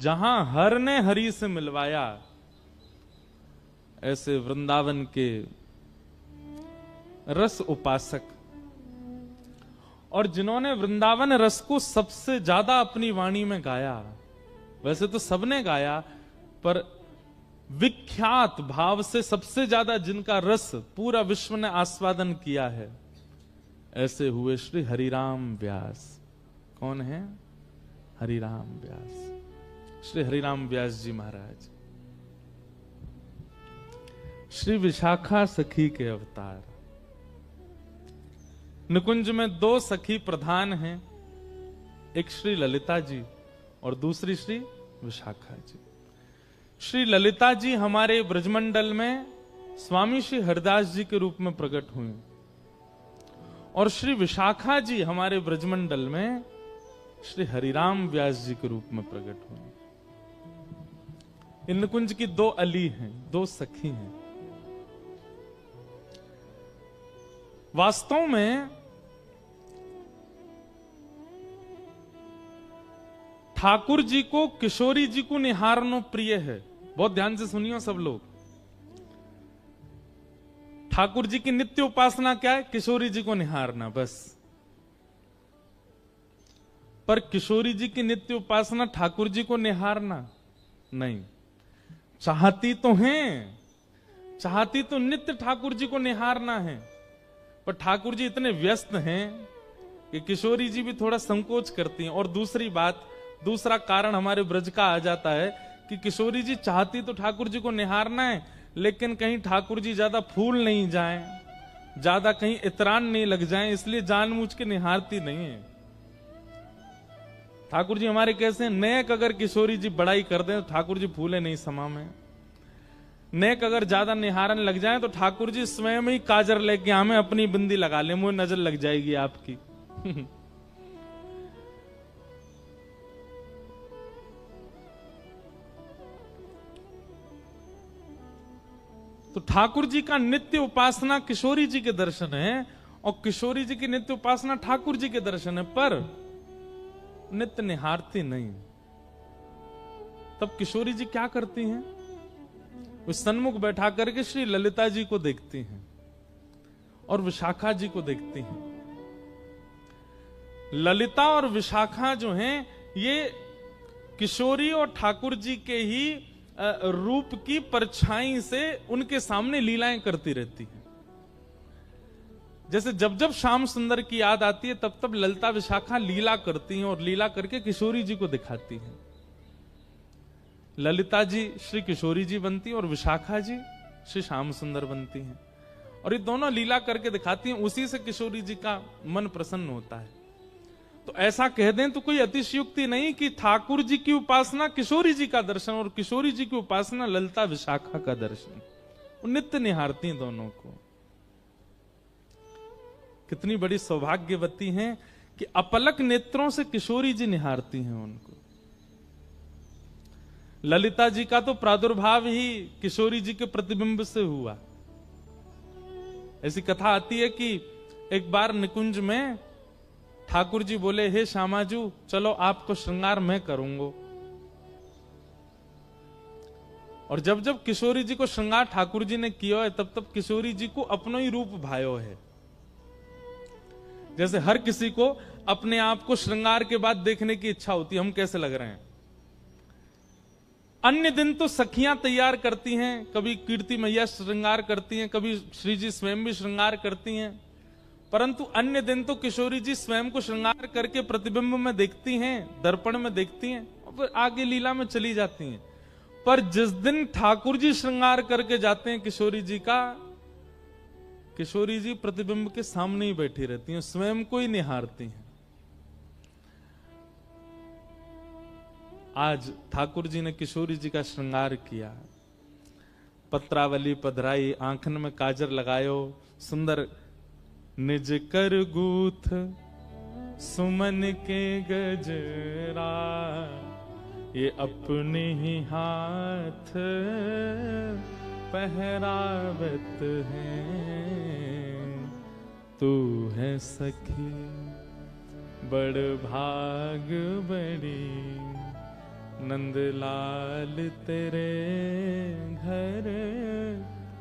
जहां हर ने हरि से मिलवाया, ऐसे वृंदावन के रस उपासक और जिन्होंने वृंदावन रस को सबसे ज्यादा अपनी वाणी में गाया, वैसे तो सबने गाया, पर विख्यात भाव से सबसे ज्यादा जिनका रस पूरा विश्व ने आस्वादन किया है, ऐसे हुए श्री हरिराम व्यास। कौन है? हरिराम व्यास, श्री हरिराम व्यास जी महाराज, श्री विशाखा सखी के अवतार। निकुंज में दो सखी प्रधान हैं, एक श्री ललिता जी और दूसरी श्री विशाखा जी। श्री ललिता जी हमारे ब्रजमंडल में स्वामी श्री हरदास जी के रूप में प्रकट हुई और श्री विशाखा जी हमारे ब्रजमंडल में श्री हरिराम व्यास जी के रूप में प्रकट हुई। इन निकुंज की दो अली हैं, दो सखी हैं। वास्तव में ठाकुर जी को किशोरी जी को निहारनो प्रिय है। बहुत ध्यान से सुनियो सब लोग। ठाकुर जी की नित्य उपासना क्या है? किशोरी जी को निहारना, बस। पर किशोरी जी की नित्य उपासना ठाकुर जी को निहारना नहीं। चाहती तो हैं, चाहती तो नित्य ठाकुर जी को निहारना है, पर ठाकुर जी इतने व्यस्त हैं कि किशोरी जी भी थोड़ा संकोच करती हैं। और दूसरी बात, दूसरा कारण हमारे ब्रज का आ जाता है कि किशोरी जी चाहती तो ठाकुर जी को निहारना है, लेकिन कहीं ठाकुर जी ज्यादा फूल नहीं जाएं, ज्यादा कहीं इतरान नहीं लग जाएं, इसलिए जानबूझ के निहारती नहीं है। ठाकुर जी हमारे कैसे हैं? नेक अगर किशोरी जी बड़ाई कर दें तो ठाकुर जी फूले नहीं समा में। नेक अगर ज्यादा निहारन लग जाए तो ठाकुर जी स्वयं ही काजर लेके हमें अपनी बिंदी लगा ले, मुझे नजर लग जाएगी आपकी। तो ठाकुर जी का नित्य उपासना किशोरी जी के दर्शन है और किशोरी जी की नित्य उपासना ठाकुर जी के दर्शन है, पर नित्य निहारती नहीं। तब किशोरी जी क्या करती हैं? वो सन्मुख बैठा करके श्री ललिता जी को देखती हैं और विशाखा जी को देखती हैं। ललिता और विशाखा जो हैं, ये किशोरी और ठाकुर जी के ही रूप की परछाई से उनके सामने लीलाएं करती रहती हैं। जैसे जब जब श्याम सुंदर की याद आती है, तब तब ललिता विशाखा लीला करती हैं और लीला करके किशोरी जी को दिखाती हैं। ललिता जी श्री किशोरी जी बनती और विशाखा जी श्री श्याम सुंदर बनती हैं, और ये दोनों लीला करके दिखाती हैं। उसी से किशोरी जी का मन प्रसन्न होता है। तो ऐसा कह दें तो कोई अतिशयोक्ति नहीं कि ठाकुर जी की उपासना किशोरी जी का दर्शन और किशोरी जी की उपासना ललिता विशाखा का दर्शन। वो नित्य निहारती हैं दोनों को। कितनी बड़ी सौभाग्यवती हैं कि अपलक नेत्रों से किशोरी जी निहारती हैं उनको। ललिता जी का तो प्रादुर्भाव ही किशोरी जी के प्रतिबिंब से हुआ। ऐसी कथा आती है कि एक बार निकुंज में ठाकुर जी बोले, हे श्यामाजू चलो आपको श्रृंगार मैं करूंगा। और जब जब किशोरी जी को श्रृंगार ठाकुर जी ने किया है, तब तब किशोरी जी को अपनो ही रूप भायो है। जैसे हर किसी को अपने आप को श्रृंगार के बाद देखने की इच्छा होती है, हम कैसे लग रहे हैं। अन्य दिन तो सखियां तैयार करती हैं, कभी कीर्ति मैया श्रृंगार करती हैं, कभी श्री जी स्वयं भी श्रृंगार करती हैं, परंतु अन्य दिन तो किशोरी जी स्वयं को श्रृंगार करके प्रतिबिंब में देखती हैं, दर्पण में देखती हैं और फिर आगे लीला में चली जाती हैं। पर जिस दिन ठाकुर जी श्रृंगार करके जाते हैं किशोरी जी का, किशोरी जी प्रतिबिंब के सामने ही बैठी रहती हैं, स्वयं को ही निहारती हैं। आज ठाकुर जी ने किशोरी जी का श्रृंगार किया, पत्रावली पधराई, आंखन में काजर लगायो, सुंदर निज कर गूथ सुमन के गजरा, ये अपने ही हाथ पहरावत है। तू है सखी बड़ भाग बड़ी, नंदलाल तेरे घर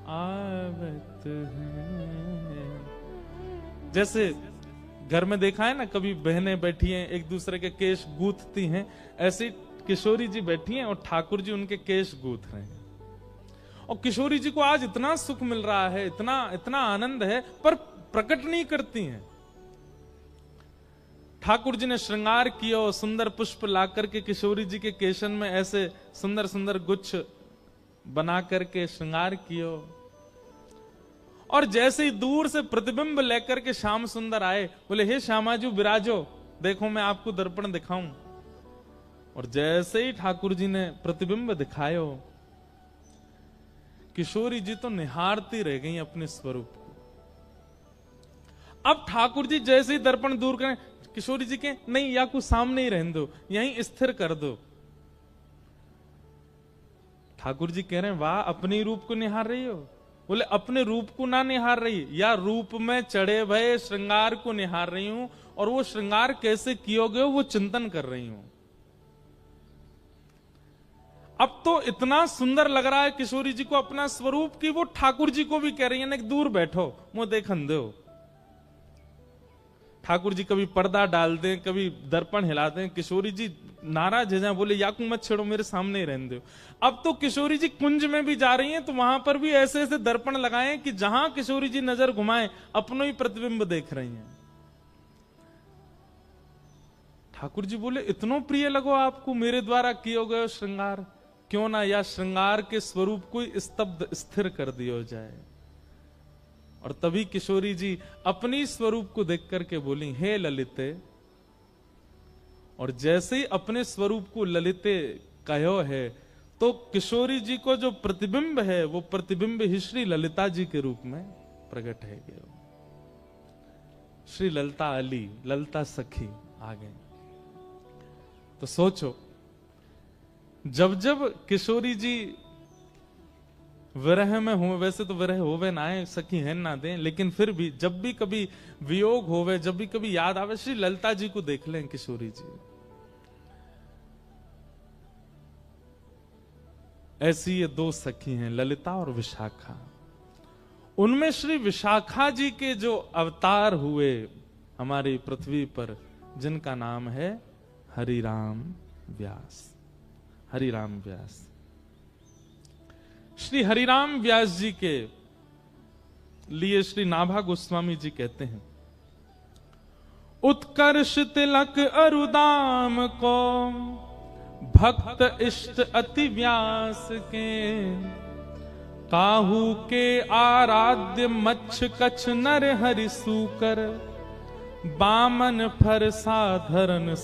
आवत है। जैसे घर में देखा है ना, कभी बहनें बैठी हैं एक दूसरे के केश गूंथती हैं, ऐसे किशोरी जी बैठी हैं और ठाकुर जी उनके केश गूंथ रहे हैं। और किशोरी जी को आज इतना सुख मिल रहा है, इतना इतना आनंद है, पर प्रकट नहीं करती हैं। ठाकुर जी ने श्रृंगार किया, सुंदर पुष्प ला करके किशोरी जी के केशन में ऐसे सुंदर सुंदर गुच्छ बना करके श्रृंगार किया। और जैसे ही दूर से प्रतिबिंब लेकर के श्याम सुंदर आए, बोले हे श्यामाजू विराजो, देखो मैं आपको दर्पण दिखाऊं। और जैसे ही ठाकुर जी ने प्रतिबिंब दिखायो, किशोरी जी तो निहारती रह गई अपने स्वरूप को। अब ठाकुर जी जैसे ही दर्पण दूर करें, किशोरी जी के नहीं, या कुछ सामने ही रहने दो, यहीं स्थिर कर दो। ठाकुर जी कह रहे हैं वाह, अपने रूप को निहार रही हो? बोले अपने रूप को ना निहार रही, या रूप में चढ़े भये श्रृंगार को निहार रही हूं, और वो श्रृंगार कैसे कियोगे वो चिंतन कर रही हूं। अब तो इतना सुंदर लग रहा है किशोरी जी को अपना स्वरूप की वो ठाकुर जी को भी कह रही है ना, दूर बैठो मुंह देखन दो। ठाकुर जी कभी पर्दा डाल दें, कभी दर्पण हिला दें, किशोरी जी नाराज है, बोले याकू मत छेड़ो, मेरे सामने ही रहने दो। अब तो किशोरी जी कुंज में भी जा रही हैं, तो वहां पर भी ऐसे ऐसे दर्पण लगाए कि जहां किशोरी जी नजर घुमाए अपनो ही प्रतिबिंब देख रही हैं। ठाकुर जी बोले इतनो प्रिय लगो आपको मेरे द्वारा किए गए श्रृंगार, क्यों ना या श्रृंगार के स्वरूप को स्तब्ध स्थिर कर दिया जाए। और तभी किशोरी जी अपनी स्वरूप को देख करके बोली हे ललिते। और जैसे ही अपने स्वरूप को ललिते कहो है, तो किशोरी जी को जो प्रतिबिंब है वो प्रतिबिंब ही श्री ललिता जी के रूप में प्रकट है गया। श्री ललिता अली, ललिता सखी आ गए। तो सोचो, जब जब किशोरी जी विरह में हो, वैसे तो विरह होवे ना आए, सखी है ना दें, लेकिन फिर भी जब भी कभी वियोग होवे, जब भी कभी याद आवे, श्री ललिता जी को देख लें किशोरी जी। ऐसी ये दो सखी हैं, ललिता और विशाखा। उनमें श्री विशाखा जी के जो अवतार हुए हमारी पृथ्वी पर, जिनका नाम है हरिराम व्यास। हरिराम व्यास, श्री हरिराम व्यास जी के लिए श्री नाभा गोस्वामी जी कहते हैं, उत्कर्ष तिलक अरुदाम को भक्त इष्ट अति व्यास के, काहू के आराध्य मच्छ कच्छ नर हरि सूकर, बामन फर साधरन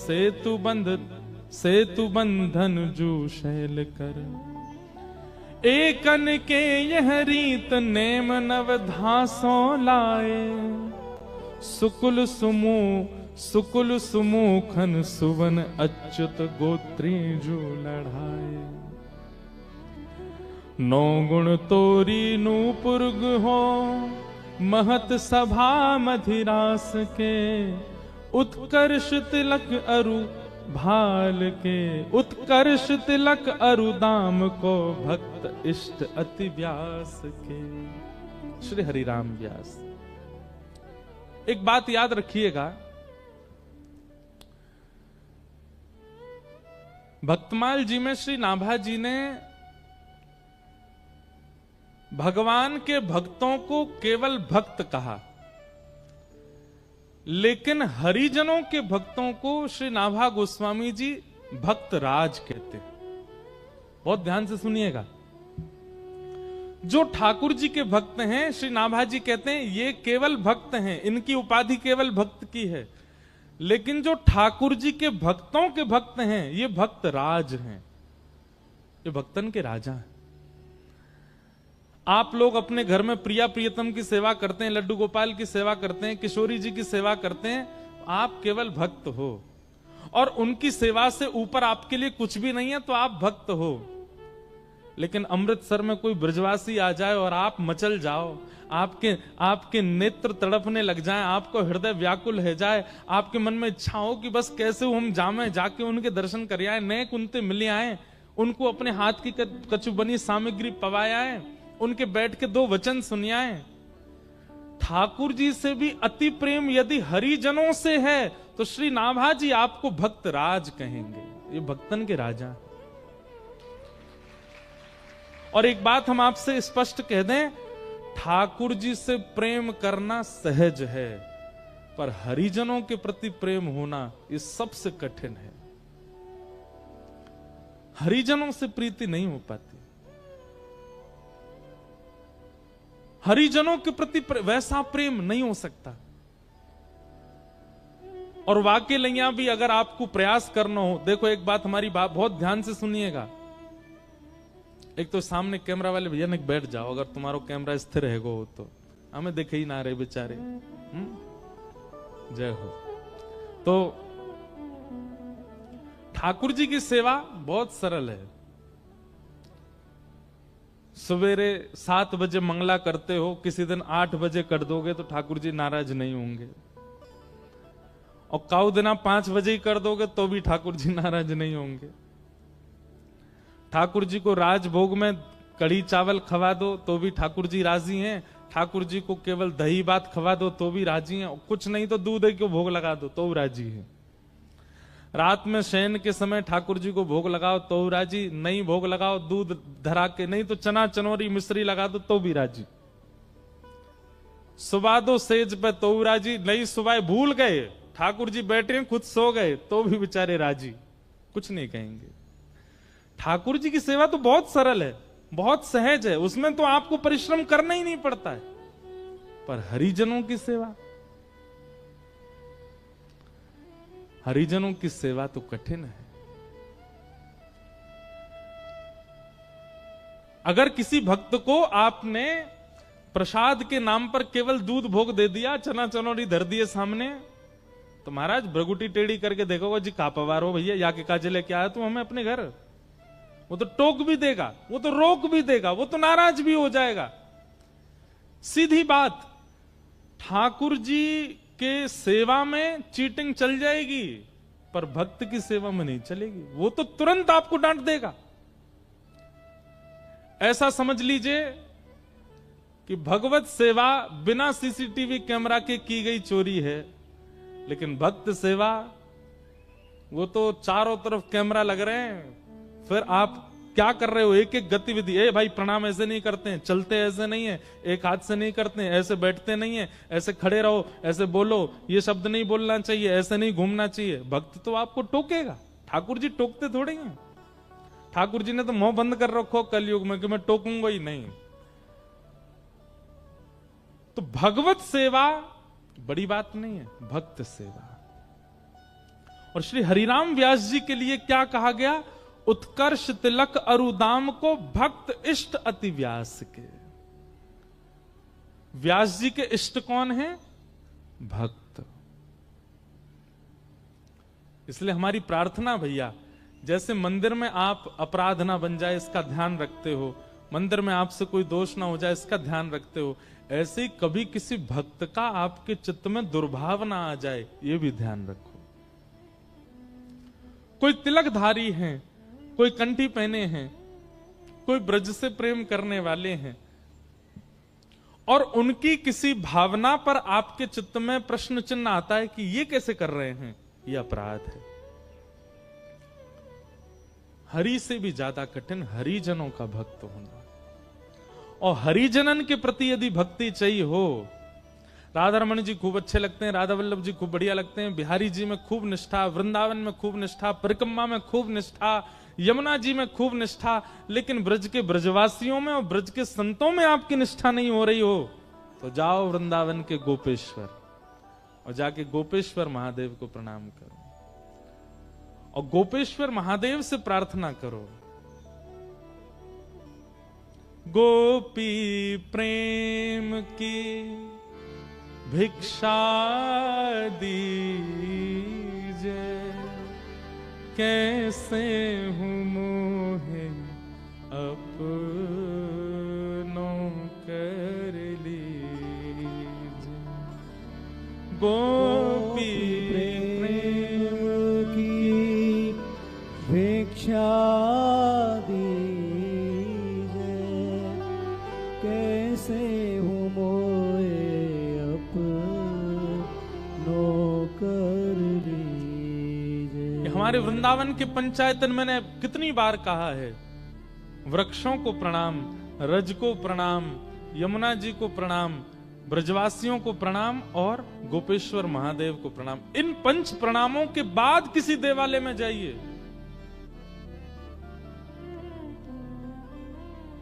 सेतु बंधन जू शैल कर, एकन के यह रीत नेम नवधासों लाए, सुकुल सुमुखन सुवन अच्युत गोत्री जो लढ़ाए, नौ गुण तोरी नूपुर्ग हो महत सभा मधिरास के, उत्कर्ष तिलक अरु भाल के, उत्कर्ष तिलक अरुदाम को भक्त इष्ट अति व्यास के। श्री हरिराम व्यास। एक बात याद रखिएगा, भक्तमाल जी में श्री नाभा जी ने भगवान के भक्तों को केवल भक्त कहा, लेकिन हरिजनों के भक्तों को श्री नाभा गोस्वामी जी भक्त राज कहते हैं। बहुत ध्यान से सुनिएगा, जो ठाकुर जी के भक्त हैं श्री नाभा जी कहते हैं ये केवल भक्त हैं, इनकी उपाधि केवल भक्त की है, लेकिन जो ठाकुर जी के भक्तों के भक्त हैं ये भक्त राज हैं, ये भक्तन के राजा हैं। आप लोग अपने घर में प्रिया प्रियतम की सेवा करते हैं, लड्डू गोपाल की सेवा करते हैं, किशोरी जी की सेवा करते हैं, आप केवल भक्त हो, और उनकी सेवा से ऊपर आपके लिए कुछ भी नहीं है तो आप भक्त हो। लेकिन अमृतसर में कोई ब्रजवासी आ जाए और आप मचल जाओ, आपके नेत्र तड़पने लग जाएं, आपको हृदय व्याकुल हो जाए, आपके मन में इच्छा हो कि बस कैसे हम जामे, जाके उनके दर्शन कर आए, नए कुंते मिले आए, उनको अपने हाथ की कछु बनी सामग्री पवाए, उनके बैठ के दो वचन सुनियाए। ठाकुर जी से भी अति प्रेम यदि हरिजनों से है तो श्री नाभा जी आपको भक्त राज कहेंगे। ये भक्तन के राजा। और एक बात हम आपसे स्पष्ट कह दें, ठाकुर जी से प्रेम करना सहज है, पर हरिजनों के प्रति प्रेम होना ये सबसे कठिन है। हरिजनों से प्रीति नहीं हो पाती। हरिजनों के प्रति वैसा प्रेम नहीं हो सकता। और वाकई लैया भी अगर आपको प्रयास करना हो, देखो एक बात हमारी बात बहुत ध्यान से सुनिएगा। एक तो सामने कैमरा वाले भैया ने बैठ जाओ, अगर तुम्हारो कैमरा स्थिर रहेगो तो हमें देखे ही ना रहे बेचारे। जय हो। तो ठाकुर जी की सेवा बहुत सरल है। सवेरे 7 बजे मंगला करते हो, किसी दिन 8 बजे कर दोगे तो ठाकुर जी नाराज नहीं होंगे, और काऊ दिना 5 बजे ही कर दोगे तो भी ठाकुर जी नाराज नहीं होंगे। ठाकुर जी को राजभोग में कढ़ी चावल खवा दो तो भी ठाकुर जी राजी हैं। ठाकुर जी को केवल दही भात खवा दो तो भी राजी हैं। कुछ नहीं तो दूध को भोग लगा दो तो राजी हैं। रात में शयन के समय ठाकुर जी को भोग लगाओ तो राजी, नहीं भोग लगाओ दूध धरा के, नहीं तो चना चनोरी मिश्री लगा दो तो भी राजी। सुबह दो सेज पे तो राजी, नहीं सुबह भूल गए, ठाकुर जी बैठे खुद सो गए तो भी बेचारे राजी, कुछ नहीं कहेंगे। ठाकुर जी की सेवा तो बहुत सरल है, बहुत सहज है, उसमें तो आपको परिश्रम करना ही नहीं पड़ता है। पर हरिजनों की सेवा, हरिजनों की सेवा तो कठिन है। अगर किसी भक्त को आपने प्रसाद के नाम पर केवल दूध भोग दे दिया, चना चनौरी धर दिए सामने, तो महाराज भ्रगुटी टेढ़ी करके देखोगे जी का पवार हो भैया, या के काजे लेके आया तू हमें अपने घर। वो तो टोक भी देगा, वो तो रोक भी देगा, वो तो नाराज भी हो जाएगा। सीधी बात, ठाकुर जी के सेवा में चीटिंग चल जाएगी, पर भक्त की सेवा में नहीं चलेगी। वो तो तुरंत आपको डांट देगा। ऐसा समझ लीजिए कि भगवत सेवा बिना सीसीटीवी कैमरा के की गई चोरी है, लेकिन भक्त सेवा वो तो चारों तरफ कैमरा लग रहे हैं, फिर आप क्या कर रहे हो, एक एक गतिविधि, ए भाई प्रणाम ऐसे नहीं करते हैं, चलते ऐसे नहीं है, एक हाथ से नहीं करते हैं, ऐसे बैठते नहीं है, ऐसे खड़े रहो, ऐसे बोलो, ये शब्द नहीं बोलना चाहिए, ऐसे नहीं घूमना चाहिए। भक्त तो आपको टोकेगा, ठाकुर जी टोकते थोड़े हैं। ठाकुर जी ने तो मुंह बंद कर रखो कलयुग में कि मैं टोकूंगा ही नहीं। तो भगवत सेवा बड़ी बात नहीं है, भक्त सेवा। और श्री हरिराम व्यास जी के लिए क्या कहा गया, उत्कर्ष तिलक अरुदाम को भक्त इष्ट अति व्यास के। व्यास जी के इष्ट कौन है, भक्त। इसलिए हमारी प्रार्थना भैया, जैसे मंदिर में आप अपराध ना बन जाए इसका ध्यान रखते हो, मंदिर में आपसे कोई दोष ना हो जाए इसका ध्यान रखते हो, ऐसे ही कभी किसी भक्त का आपके चित्त में दुर्भाव ना आ जाए ये भी ध्यान रखो। कोई तिलकधारी हैं, कोई कंठी पहने हैं, कोई ब्रज से प्रेम करने वाले हैं, और उनकी किसी भावना पर आपके चित्त में प्रश्न चिन्ह आता है कि ये कैसे कर रहे हैं, ये अपराध है। हरि से भी ज्यादा कठिन हरिजनों का भक्त होना। और हरिजनन के प्रति यदि भक्ति चाहिए हो, राधा रमन जी खूब अच्छे लगते हैं, राधा वल्लभ जी खूब बढ़िया लगते हैं, बिहारी जी में खूब निष्ठा, वृंदावन में खूब निष्ठा, परिक्रमा में खूब निष्ठा, यमुना जी में खूब निष्ठा, लेकिन ब्रज के ब्रजवासियों में और ब्रज के संतों में आपकी निष्ठा नहीं हो रही हो, तो जाओ वृंदावन के गोपेश्वर और जाके गोपेश्वर महादेव को प्रणाम करो और गोपेश्वर महादेव से प्रार्थना करो, गोपी प्रेम की भिक्षा दीजिए, कैसे हूँ मोहे अपनों कर लीजिए। गोपी प्रेम की भिक्षा दीजिए, कैसे हो मोए अपनों कर लीजिए। हमारे वृंदावन के पंचायतन मैंने कितनी बार कहा है, वृक्षों को प्रणाम, रज को प्रणाम, यमुना जी को प्रणाम, ब्रजवासियों को प्रणाम और गोपेश्वर महादेव को प्रणाम। इन पंच प्रणामों के बाद किसी देवालय में जाइए।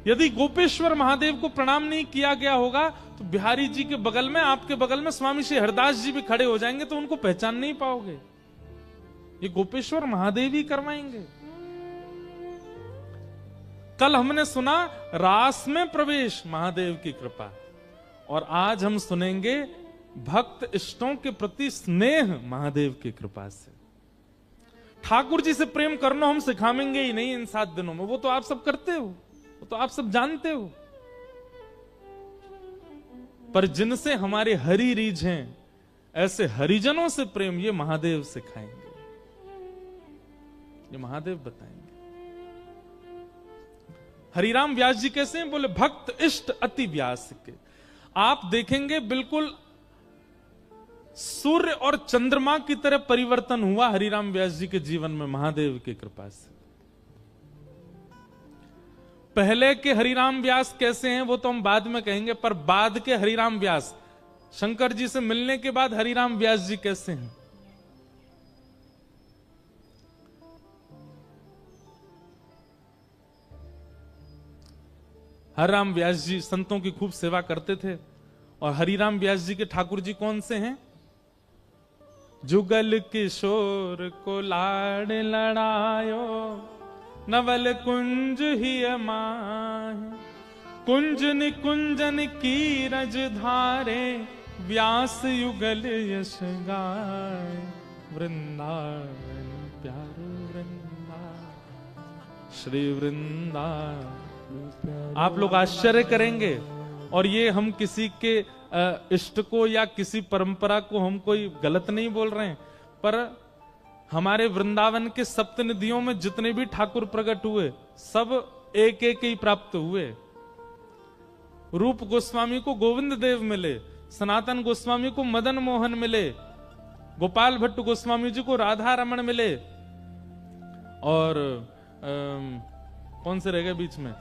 यदि गोपेश्वर महादेव को प्रणाम नहीं किया गया होगा तो बिहारी जी के बगल में, आपके बगल में स्वामी श्री हरदास जी भी खड़े हो जाएंगे तो उनको पहचान नहीं पाओगे। ये गोपेश्वर महादेव ही करवाएंगे। कल हमने सुना रास में प्रवेश महादेव की कृपा, और आज हम सुनेंगे भक्त इष्टों के प्रति स्नेह महादेव की कृपा से। ठाकुर जी से प्रेम करना हम सिखाएंगे ही नहीं इन 7 दिनों में, वो तो आप सब करते हो, वो तो आप सब जानते हो। पर जिनसे हमारे हरि रीझ हैं, ऐसे हरिजनों से प्रेम ये महादेव सिखाएंगे, ये महादेव बताएंगे। हरिराम व्यास जी कैसे हैं? बोले भक्त इष्ट अति व्यास के। आप देखेंगे बिल्कुल सूर्य और चंद्रमा की तरह परिवर्तन हुआ हरिराम व्यास जी के जीवन में महादेव की कृपा से। पहले के हरिराम व्यास कैसे हैं वो तो हम बाद में कहेंगे, पर बाद के हरिराम व्यास, शंकर जी से मिलने के बाद हरिराम व्यास जी कैसे हैं? हरिराम व्यास जी संतों की खूब सेवा करते थे, और हरिराम व्यास जी के ठाकुर जी कौन से हैं? जुगल किशोर को लाड़ लड़ायो, नवल कुंज ही माहे, कुंज निकुंजन की रज धारे, व्यास युगल यश गाए, वृंदावन प्यारो वृंदावन, श्री वृंदावन। आप लोग आश्चर्य करेंगे, और ये हम किसी के इष्ट को या किसी परंपरा को हम कोई गलत नहीं बोल रहे हैं, पर हमारे वृंदावन के सप्तनिधियों में जितने भी ठाकुर प्रकट हुए सब एक एक ही प्राप्त हुए। रूप गोस्वामी को गोविंद देव मिले, सनातन गोस्वामी को मदन मोहन मिले, गोपाल भट्ट गोस्वामी जी को राधा रमण मिले, और कौन से रह गए बीच में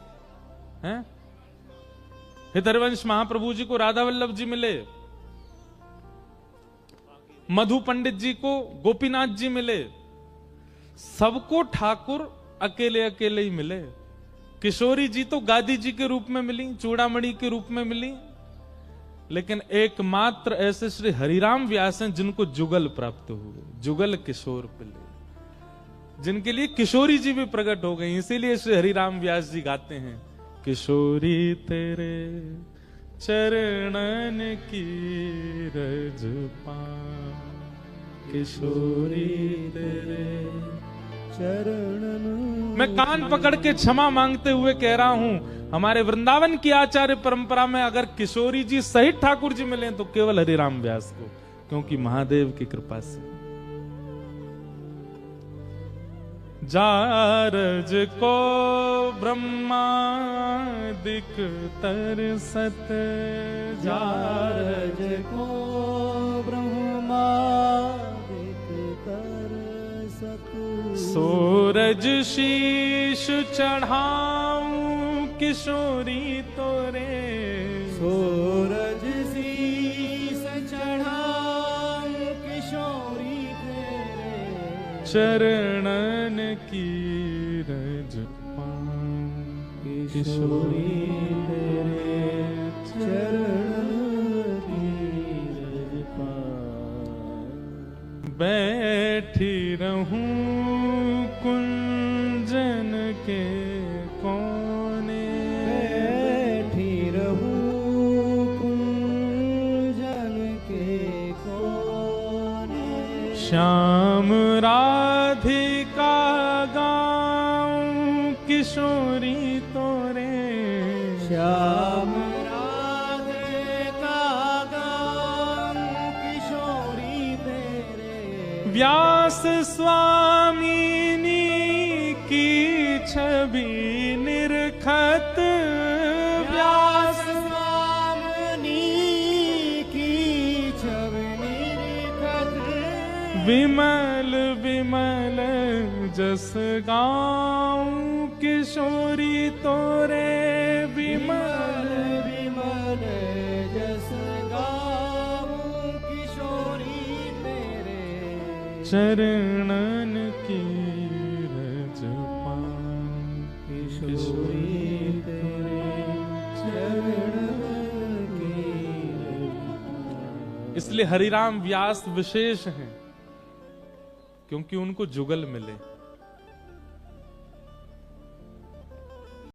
हैं? हितरवंश महाप्रभु जी को राधा वल्लभ जी मिले, मधु पंडित जी को गोपीनाथ जी मिले। सबको ठाकुर अकेले अकेले ही मिले। किशोरी जी तो गादी जी के रूप में मिली, चूड़ामणि के रूप में मिली, लेकिन एकमात्र ऐसे श्री हरिराम व्यास हैं जिनको जुगल प्राप्त हुए, जुगल किशोर पिले, जिनके लिए किशोरी जी भी प्रकट हो गई। इसीलिए श्री हरिराम व्यास जी गाते हैं, किशोरी तेरे चरणन की रज पाऊं, किशोरी तेरे चरणन। मैं कान पकड़ के क्षमा मांगते हुए कह रहा हूं, हमारे वृंदावन की आचार्य परंपरा में अगर किशोरी जी सहित ठाकुर जी मिले तो केवल हरिराम व्यास को, क्योंकि महादेव की कृपा से। जारज को ब्रह्मादिक तरसत, जारज को ब्रह्मादिक तरसत, सूरज शीश चढ़ाऊं किशोरी तोरे, सूरज शीश चढ़ाऊं किशोरी तेरे, चरणन की रज पाऊं, किशोरी तेरे चरणन की रज पाऊं। बैठी रहूं कुंजन के कोने, बैठी रहूं कुंजन के कोने, श्याम राधिका गाऊं किशोरी तो छवि निरखत व्यास स्वामी की छवि निरखत विमल विमल जस गाऊं किशोरी तोरे विमल विमल जस गाऊं किशोरी तेरे चरणन की रज पाऊं किशोरी तेरे चरण की इसलिए हरिराम व्यास विशेष हैं, क्योंकि उनको जुगल मिले।